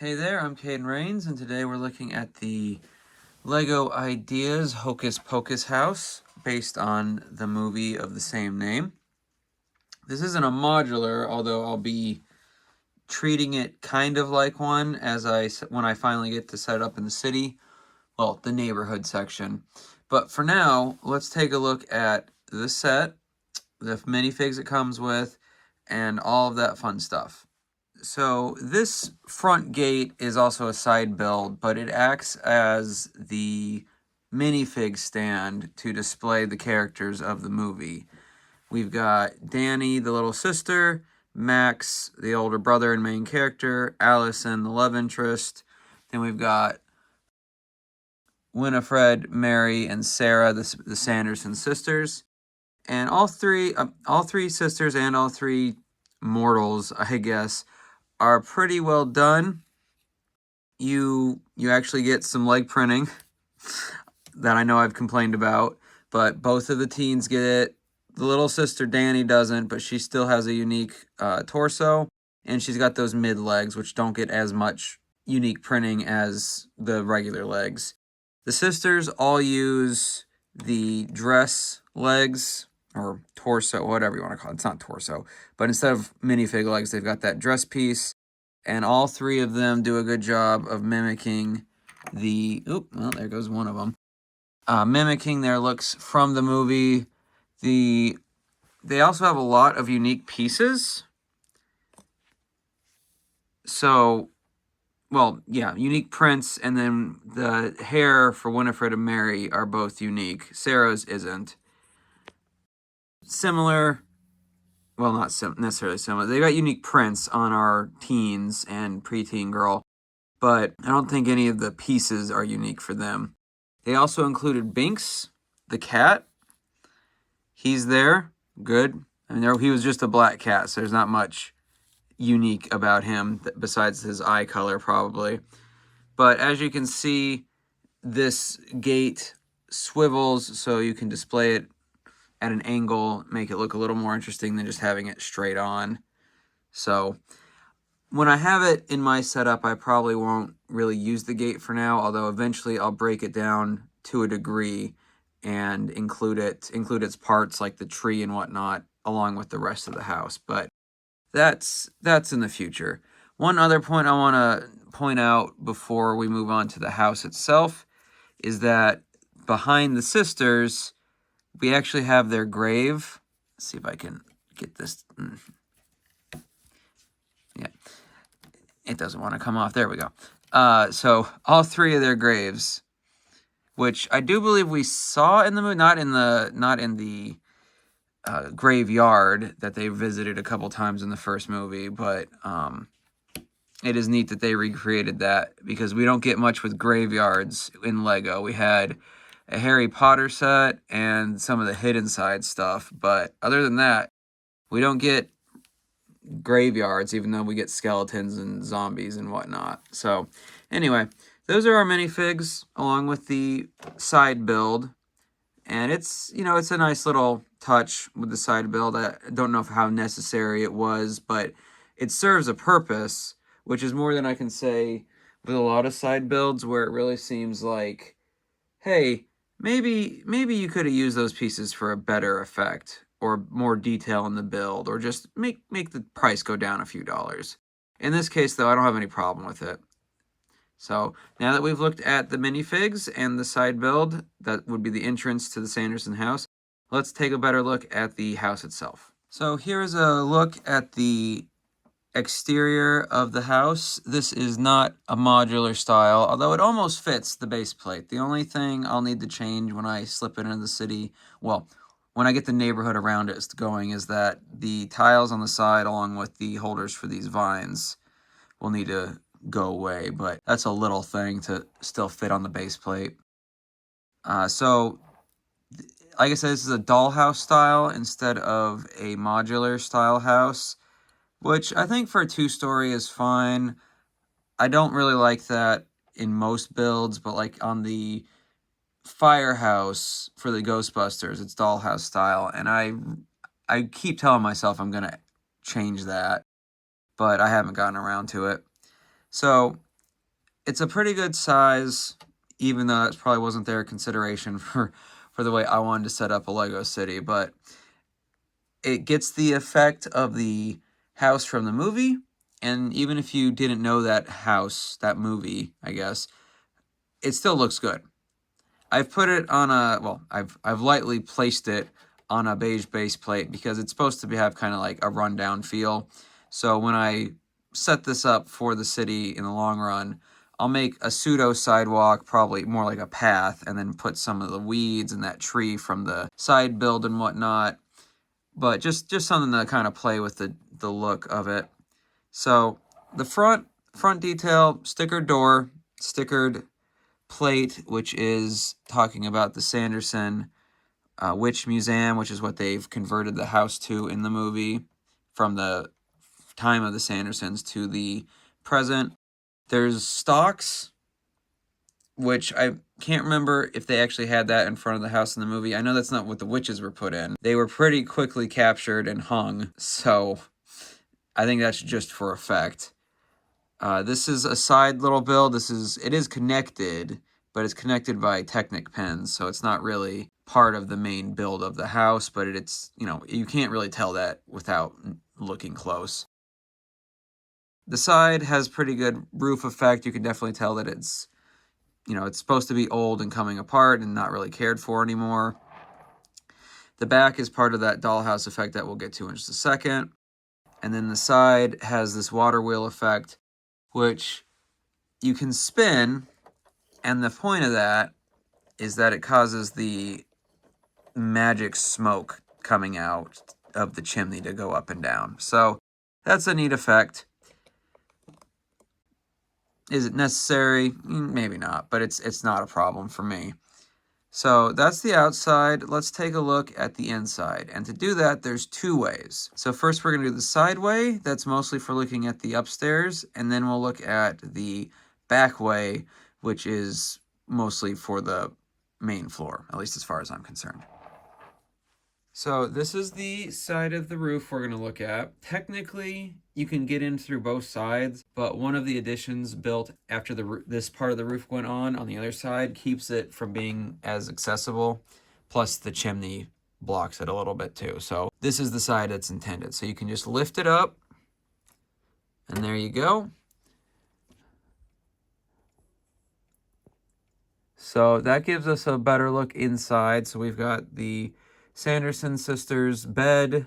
Hey there, I'm Caden Rains, and today we're looking at the Lego Ideas Hocus Pocus house, based on the movie of the same name. This isn't a modular, although I'll be treating it kind of like one when I finally get to set it up in the city, well, the neighborhood section. But for now, let's take a look at the set, the minifigs it comes with, and all of that fun stuff. So this front gate is also a side build, but it acts as the minifig stand to display the characters of the movie. We've got Danny, the little sister, Max, the older brother and main character, Allison, the love interest. Then we've got Winifred, Mary, and Sarah, the Sanderson sisters. And all three sisters and all three mortals, I guess, are pretty well done. You actually get some leg printing that I know I've complained about, but both of the teens get it. The little sister Danny doesn't, but she still has a unique torso, and she's got those mid legs, which don't get as much unique printing as the regular legs. The sisters all use the dress legs, or torso, whatever you want to call it. It's not torso, but instead of minifig legs, they've got that dress piece. And all three of them do a good job of mimicking well, there goes one of them. Mimicking their looks from the movie. They also have a lot of unique pieces. So, well, yeah, unique prints, and then the hair for Winifred and Mary are both unique. Sarah's isn't. Similar, well, not necessarily similar. They got unique prints on our teens and preteen girl, but I don't think any of the pieces are unique for them. They also included Binks, the cat. He's there. Good. I mean, he was just a black cat, so there's not much unique about him besides his eye color, probably. But as you can see, this gate swivels so you can display it at an angle, make it look a little more interesting than just having it straight on. So when I have it in my setup, I probably won't really use the gate for now, although eventually I'll break it down to a degree and include its parts like the tree and whatnot along with the rest of the house. But that's in the future. One other point I want to point out before we move on to the house itself is that behind the sisters, we actually have their grave. Let's see if I can get this. Yeah, it doesn't want to come off. There we go. So all three of their graves, which I do believe we saw in the movie, not in the graveyard that they visited a couple times in the first movie, but it is neat that they recreated that because we don't get much with graveyards in Lego. We had a Harry Potter set and some of the Hidden Side stuff, but other than that, we don't get graveyards, even though we get skeletons and zombies and whatnot. So anyway, those are our minifigs along with the side build, and it's a nice little touch with the side build. I don't know how necessary it was, but it serves a purpose, which is more than I can say with a lot of side builds where it really seems like, hey, maybe you could have used those pieces for a better effect or more detail in the build, or just make the price go down a few dollars. In this case, though, I don't have any problem with it. So now that we've looked at the minifigs and the side build, that would be the entrance to the Sanderson house, let's take a better look at the house itself. So here's a look at the exterior of the house. This is not a modular style, although it almost fits the base plate. The only thing I'll need to change when I slip it into the city, well, when I get the neighborhood around it going, is that the tiles on the side along with the holders for these vines will need to go away, but that's a little thing to still fit on the base plate. So like I said, this is a dollhouse style instead of a modular style house, which I think for a two-story is fine. I don't really like that in most builds, but like on the firehouse for the Ghostbusters, it's dollhouse style, and I keep telling myself I'm going to change that, but I haven't gotten around to it. So It's a pretty good size, even though it probably wasn't their consideration for the way I wanted to set up a Lego city, but it gets the effect of the house from the movie, and even if you didn't know that house, that movie, I guess, it still looks good. I've put it on I've lightly placed it on a beige base plate because it's supposed to have kind of like a rundown feel. So when I set this up for the city in the long run, I'll make a pseudo sidewalk, probably more like a path, and then put some of the weeds and that tree from the side build and whatnot. But just something to kind of play with the look of it. So the front detail, stickered door, stickered plate, which is talking about the Sanderson Witch Museum, which is what they've converted the house to in the movie from the time of the Sandersons to the present. There's stalks, which I can't remember if they actually had that in front of the house in the movie. I know that's not what the witches were put in. They were pretty quickly captured and hung, so I think that's just for effect. This is a side little build. It is connected, but it's connected by Technic pins, so it's not really part of the main build of the house, but it's, you can't really tell that without looking close. The side has pretty good roof effect. You can definitely tell that it's supposed to be old and coming apart and not really cared for anymore. The back is part of that dollhouse effect that we'll get to in just a second. And then the side has this water wheel effect, which you can spin, and the point of that is that it causes the magic smoke coming out of the chimney to go up and down. So that's a neat effect. Is it necessary? Maybe not, but it's not a problem for me. So that's the outside. Let's take a look at the inside. And to do that, there's two ways. So first we're going to do the side way. That's mostly for looking at the upstairs. And then we'll look at the back way, which is mostly for the main floor, at least as far as I'm concerned. So this is the side of the roof we're going to look at. Technically, you can get in through both sides, but one of the additions built after this part of the roof went on the other side keeps it from being as accessible. Plus, the chimney blocks it a little bit too. So this is the side that's intended. So you can just lift it up, and there you go. So that gives us a better look inside. So we've got the Sanderson Sisters bed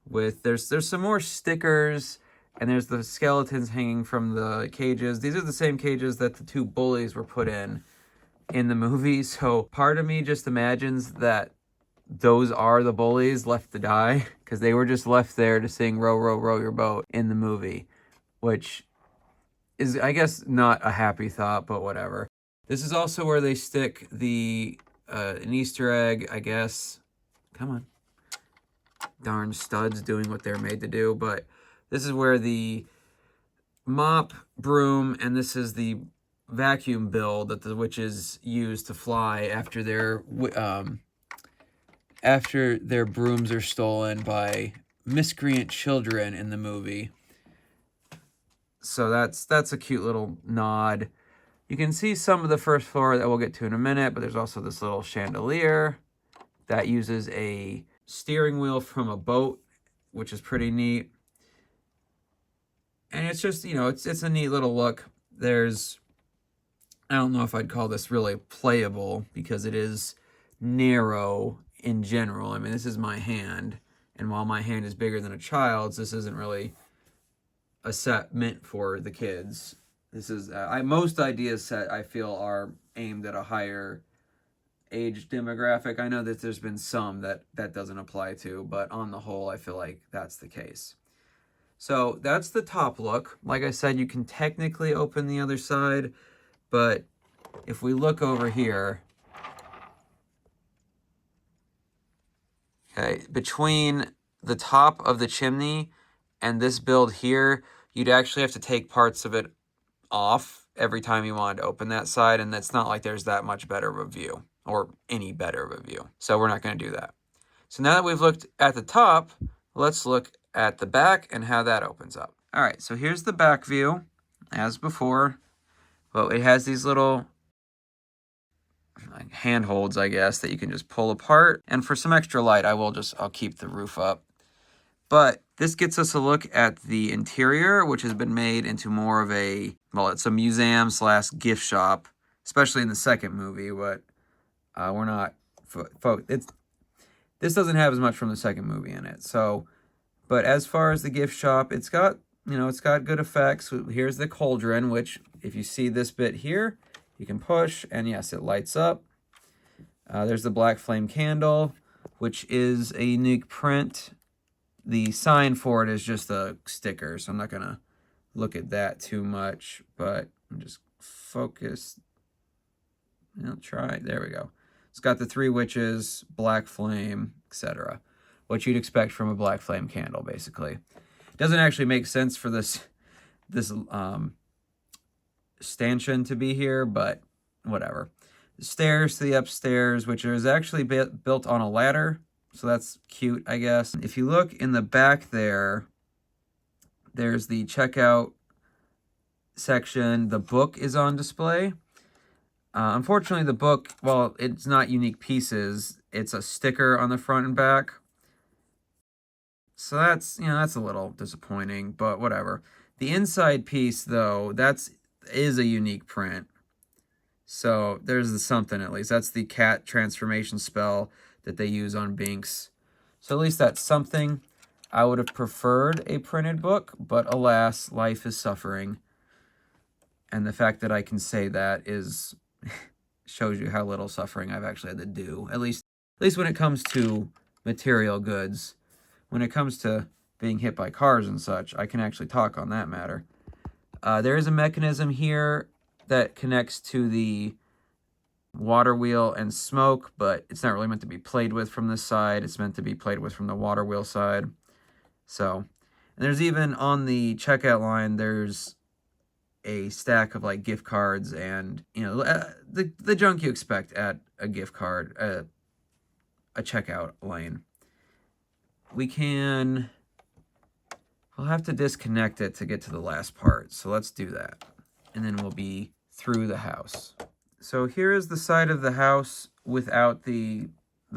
with there's some more stickers, and there's the skeletons hanging from the cages. These are the same cages that the two bullies were put in the movie. So part of me just imagines that those are the bullies left to die because they were just left there to sing "Row, row, row your boat" in the movie, which is, I guess, not a happy thought, but whatever. This is also where they stick an Easter egg, I guess. Come on. Darn studs doing what they're made to do. But this is where the mop, broom, and this is the vacuum bill that the witches use to fly after their brooms are stolen by miscreant children in the movie. So that's a cute little nod. You can see some of the first floor that we'll get to in a minute, but there's also this little chandelier that uses a steering wheel from a boat, which is pretty neat. And it's just, it's a neat little look. I don't know if I'd call this really playable because it is narrow in general. I mean, this is my hand, and while my hand is bigger than a child's, this isn't really a set meant for the kids. This is most ideas set, I feel, are aimed at a higher age demographic. I know that there's been some that doesn't apply to, but on the whole, I feel like that's the case. So that's the top look. Like I said, you can technically open the other side, but if we look over here, okay, between the top of the chimney and this build here, you'd actually have to take parts of it off every time you wanted to open that side, and it's not like there's that much better of a view, or any better of a view. So we're not going to do that. So now that we've looked at the top, let's look at the back and how that opens up. All right, so here's the back view. As before, But it has these little like handholds, I guess, that you can just pull apart. And for some extra light, I'll keep the roof up. But this gets us a look at the interior, which has been made into more of a, well, it's a museum slash gift shop, especially in the second movie. But we're not, this doesn't have as much from the second movie in it. So, but as far as the gift shop, it's got good effects. Here's the cauldron, which if you see this bit here, you can push, and yes, it lights up. There's the black flame candle, which is a unique print. The sign for it is just a sticker, so I'm not going to look at that too much, but I'm just focused. I'll try. There we go. It's got the 3 witches, black flame, etc. What you'd expect from a black flame candle, basically. It doesn't actually make sense for this stanchion to be here, but whatever. The stairs to the upstairs, which is actually built on a ladder, so that's cute, I guess. If you look in the back there, there's the checkout section. The book is on display. Unfortunately, the book, well, it's not unique pieces. It's a sticker on the front and back. So that's a little disappointing, but whatever. The inside piece, though, is a unique print. So there's something, at least. That's the cat transformation spell that they use on Binks. So at least that's something. I would have preferred a printed book, but alas, life is suffering. And the fact that I can say that shows you how little suffering I've actually had to do. At least when it comes to material goods. When it comes to being hit by cars and such, I can actually talk on that matter. There is a mechanism here that connects to the water wheel and smoke, but it's not really meant to be played with from this side. It's meant to be played with from the water wheel side. So, and there's even on the checkout line, there's a stack of like gift cards and, the junk you expect at a gift card, a checkout lane. We'll have to disconnect it to get to the last part. So let's do that. And then we'll be through the house. So here is the side of the house without the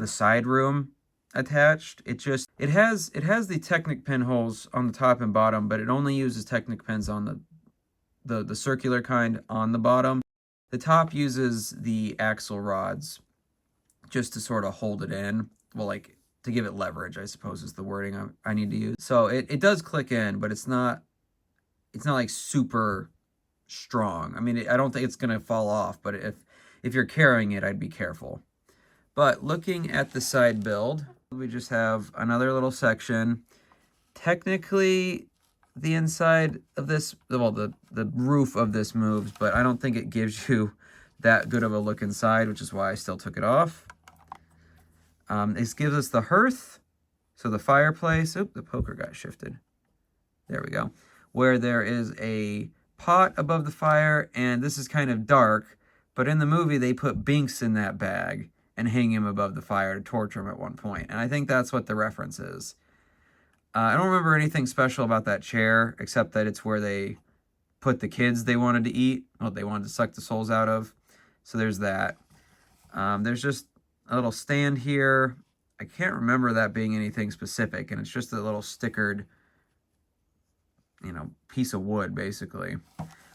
side room attached. It has the Technic pin holes on the top and bottom, but it only uses Technic pins on the circular kind on the bottom. The top uses the axle rods just to sort of hold it in. Well, like to give it leverage, I suppose is the wording I need to use. So it does click in, but it's not like super strong. I mean, I don't think it's going to fall off, but if you're carrying it, I'd be careful. But looking at the side build, we just have another little section. Technically, the inside of this, well, the roof of this moves, but I don't think it gives you that good of a look inside, which is why I still took it off. This gives us the hearth, so the fireplace. Oop, the poker got shifted. There we go. Where there is a pot above the fire, and this is kind of dark, but in the movie they put Binks in that bag and hang him above the fire to torture him at one point, and I think that's what the reference is. I don't remember anything special about that chair, except that it's where they put the kids they wanted to eat, what they wanted to suck the souls out of, so there's that. There's just a little stand here. I can't remember that being anything specific, and it's just a little stickered piece of wood, basically.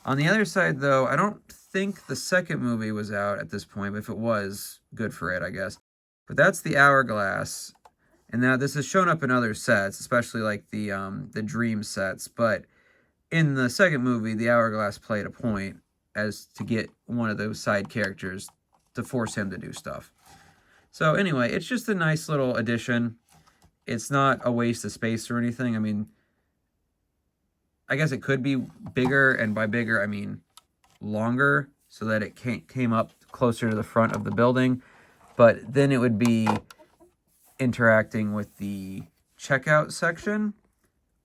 On the other side, though, I don't think the second movie was out at this point, but if it was, good for it, I guess. But that's the hourglass, and now this has shown up in other sets, especially like the Dream sets, but in the second movie, the hourglass played a point as to get one of those side characters to force him to do stuff. So anyway, it's just a nice little addition. It's not a waste of space or anything. I mean, I guess it could be bigger, and by bigger, I mean longer, so that it came up closer to the front of the building. But then it would be interacting with the checkout section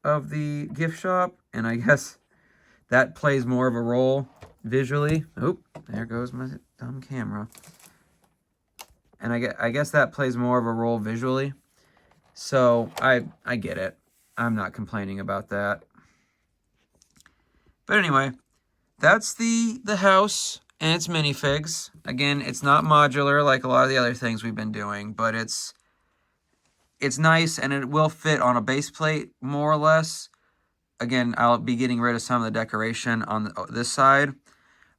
of the gift shop, and I guess that plays more of a role visually. Oop, there goes my dumb camera. And I guess that plays more of a role visually. So I get it. I'm not complaining about that. But anyway, that's the house and its minifigs. Again, it's not modular like a lot of the other things we've been doing, but it's nice, and it will fit on a base plate more or less. Again, I'll be getting rid of some of the decoration on this side.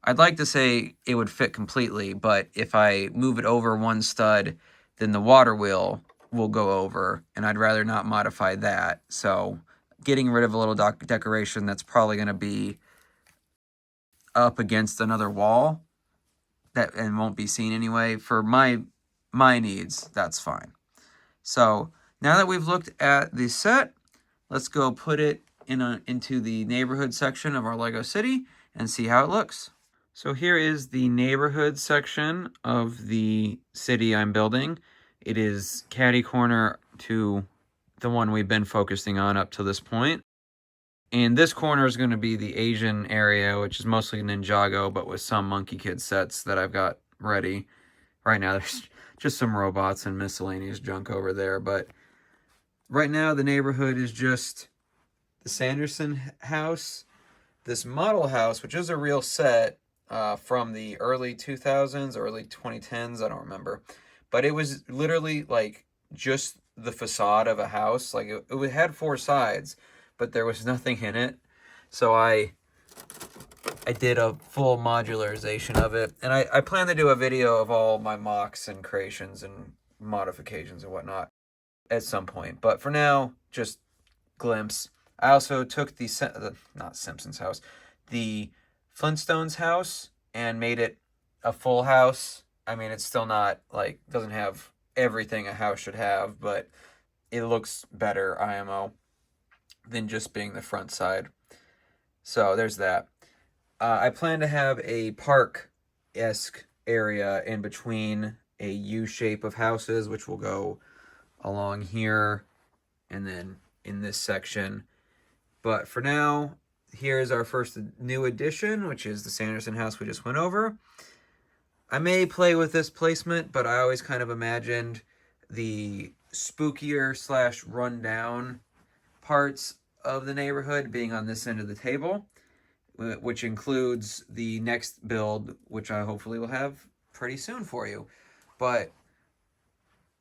I'd like to say it would fit completely, but if I move it over one stud, then the water wheel will go over, and I'd rather not modify that. So getting rid of a little decoration that's probably going to be up against another wall that and won't be seen anyway, for my needs, that's fine. So now that we've looked at the set, let's go put it into the neighborhood section of our Lego City and see how it looks. So here is the neighborhood section of the city I'm building. It is catty corner to the one we've been focusing on up to this point. And this corner is going to be the Asian area, which is mostly Ninjago, but with some Monkey Kid sets that I've got ready. Right now, there's just some robots and miscellaneous junk over there. But right now, the neighborhood is just the Sanderson house, this model house, which is a real set from the early 2000s, early 2010s, I don't remember. But it was literally like just the facade of a house. Like it had four sides, but there was nothing in it. So I did a full modularization of it. And I plan to do a video of all my mocks and creations and modifications and whatnot at some point. But for now, just glimpse. I also took not Simpsons house, the Flintstones house, and made it a full house. I mean, it's still not, like, doesn't have everything a house should have, but it looks better, IMO, than just being the front side. So there's that. I plan to have a park-esque area in between a U shape of houses, which will go along here and then in this section. But for now, here's our first new addition, which is the Sanderson house we just went over. I may play with this placement, but I always kind of imagined the spookier / rundown parts of the neighborhood being on this end of the table, which includes the next build, which I hopefully will have pretty soon for you. But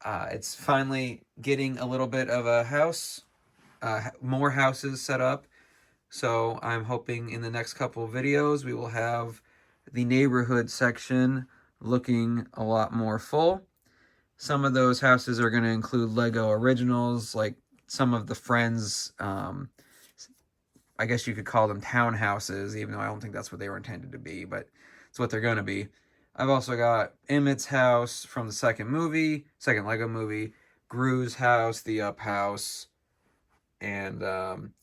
it's finally getting a little bit of a house, more houses set up. So I'm hoping in the next couple of videos we will have the neighborhood section looking a lot more full. Some of those houses are going to include Lego originals, like some of the Friends, I guess you could call them townhouses, even though I don't think that's what they were intended to be, but it's what they're going to be. I've also got Emmett's house from the second Lego movie, Gru's house, the Up house, and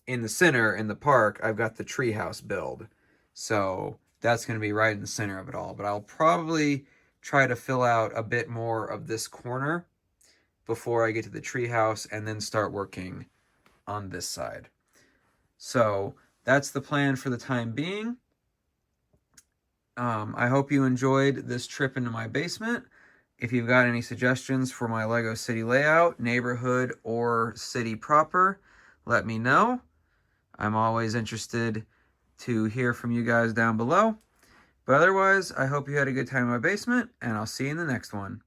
in the center, in the park, I've got the treehouse build. So that's going to be right in the center of it all. But I'll probably try to fill out a bit more of this corner before I get to the treehouse and then start working on this side. So that's the plan for the time being. I hope you enjoyed this trip into my basement. If you've got any suggestions for my Lego City layout, neighborhood, or city proper, let me know. I'm always interested to hear from you guys down below. But otherwise, I hope you had a good time in my basement, and I'll see you in the next one.